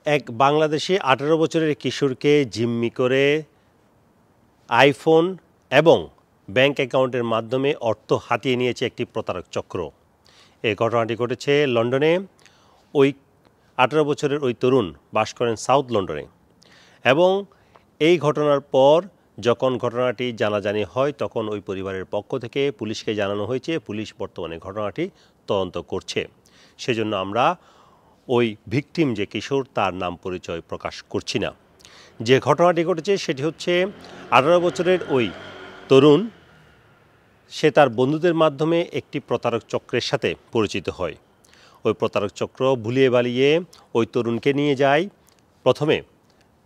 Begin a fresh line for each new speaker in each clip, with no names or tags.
এক বাংলাদেশি 18 বছরের কিশোরকে জিম্মি করে আইফোন এবং ব্যাংক অ্যাকাউন্টের মাধ্যমে অর্থ হাতিয়ে নিয়েছে একটি প্রতারক চক্র। এই ঘটনাটি ঘটেছে লন্ডনে। ওই 18 বছরের ওই তরুণ বাস করেন সাউথ লন্ডনে এবং এই ঘটনার পর যখন ঘটনাটি জানাজানি হয় তখন ওই পরিবারের পক্ষ থেকে পুলিশকে জানানো হয়েছে। পুলিশ বর্তমানে ঘটনাটি তদন্ত করছে। সেজন্য আমরা ওই ভিকটিম যে কিশোর তার নাম পরিচয় প্রকাশ করছি না। যে ঘটনাটি ঘটেছে সেটি হচ্ছে 18 বছরের ওই তরুণ সে তার বন্ধুদের মাধ্যমে একটি প্রতারক চক্রের সাথে পরিচিত হয়। ওই প্রতারক চক্র ভুলিয়ে বালিয়ে ওই তরুণকে নিয়ে যায় প্রথমে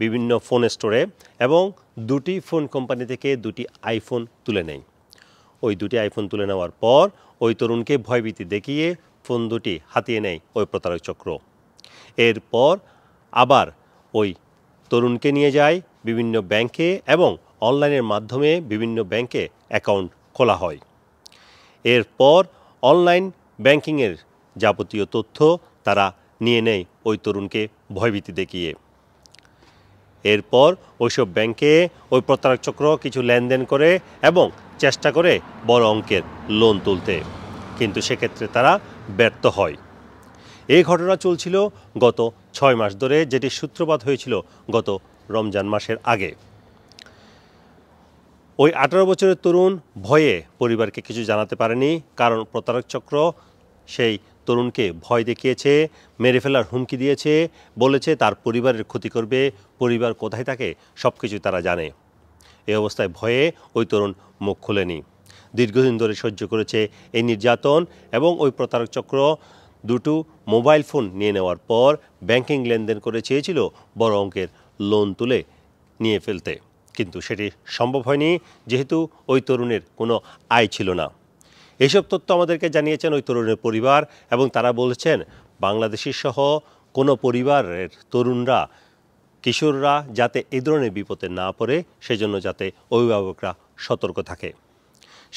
বিভিন্ন ফোন স্টোরে এবং দুটি ফোন কোম্পানি থেকে দুটি আইফোন তুলে নেয়। ওই দুটি আইফোন তুলে নেওয়ার পর ওই তরুণকে ভয়ভীতি দেখিয়ে ফোন দুটি হাতিয়ে নেয় ওই প্রতারক চক্র। এরপর আবার ওই তরুণকে নিয়ে যায় বিভিন্ন ব্যাংকে এবং অনলাইনের মাধ্যমে বিভিন্ন ব্যাংকে অ্যাকাউন্ট খোলা হয়। এরপর অনলাইন ব্যাংকিংয়ের যাবতীয় তথ্য তারা নিয়ে নেয় ওই তরুণকে ভয়ভীতি দেখিয়ে। এরপর ওইসব ব্যাংকে ওই প্রতারক চক্র কিছু লেনদেন করে এবং চেষ্টা করে বড় অঙ্কের লোন তুলতে, কিন্তু সেক্ষেত্রে তারা ব্যর্থ হয়। এই ঘটনা চলছিল গত 6 মাস ধরে, যেটি সূত্রপাত হয়েছিল গত রমজান মাসের আগে। ওই 18 বছরের তরুণ ভয়ে পরিবারকে কিছু জানাতে পারেনি, কারণ প্রতারক চক্র সেই তরুণকে ভয় দেখিয়েছে, মেরে ফেলার হুমকি দিয়েছে, বলেছে তার পরিবারের ক্ষতি করবে, পরিবার কোথায় থাকে সব কিছু তারা জানে। এই অবস্থায় ভয়ে ওই তরুণ মুখ খোলেনি। দীর্ঘদিন ধরে সহ্য করেছে এই নির্যাতন এবং ওই প্রতারক চক্র দুটো মোবাইল ফোন নিয়ে নেওয়ার পর ব্যাংকিং লেনদেন করে চেয়েছিল বড় অঙ্কের লোন তুলে নিয়ে ফেলতে, কিন্তু সেটি সম্ভব হয়নি যেহেতু ওই তরুণের কোনো আয় ছিল না। এইসব তথ্য আমাদেরকে জানিয়েছেন ওই তরুণের পরিবার এবং তারা বলেছেন বাংলাদেশি সহ কোনো পরিবারের তরুণরা, কিশোররা যাতে এই ধরনের বিপদে না পড়ে সেজন্য যাতে অভিভাবকরা সতর্ক থাকে।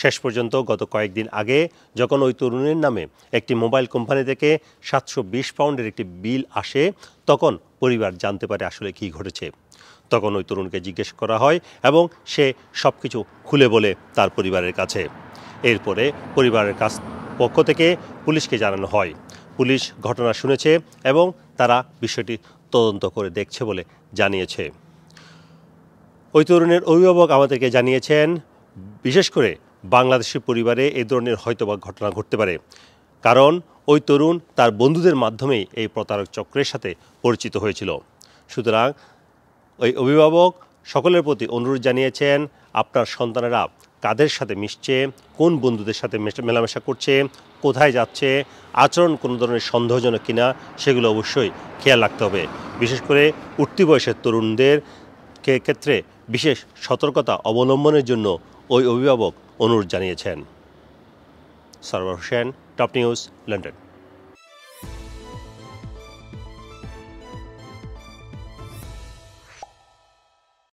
শেষ পর্যন্ত গত কয়েকদিন আগে যখন ওই তরুণের নামে একটি মোবাইল কোম্পানি থেকে 720 পাউন্ডের একটি বিল আসে, তখন পরিবার জানতে পারে আসলে কী ঘটেছে। তখন ওই তরুণকে জিজ্ঞেস করা হয় এবং সে সব কিছু খুলে বলে তার পরিবারের কাছে। এরপরে পরিবারের পক্ষ থেকে পুলিশকে জানানো হয়। পুলিশ ঘটনা শুনেছে এবং তারা বিষয়টি তদন্ত করে দেখছে বলে জানিয়েছে। ওই তরুণের অভিভাবক আমাদেরকে জানিয়েছেন বিশেষ করে বাংলাদেশি পরিবারে এই ধরনের হয়তোবা ঘটনা ঘটতে পারে, কারণ ওই তরুণ তার বন্ধুদের মাধ্যমেই এই প্রতারক চক্রের সাথে পরিচিত হয়েছিল। সুতরাং ওই অভিভাবক সকলের প্রতি অনুরোধ জানিয়েছেন আপনার সন্তানেরা কাদের সাথে মিশছে, কোন বন্ধুদের সাথে মেলামেশা করছে, কোথায় যাচ্ছে, আচরণ কোনো ধরনের সন্দেহজনক কিনা সেগুলো অবশ্যই খেয়াল রাখতে হবে। বিশেষ করে উঠতি বয়সের তরুণদের ক্ষেত্রে বিশেষ সতর্কতা অবলম্বনের জন্য ওই অভিভাবক অনুরোধ জানিয়েছেন। Sarwar Hossain, top news, London.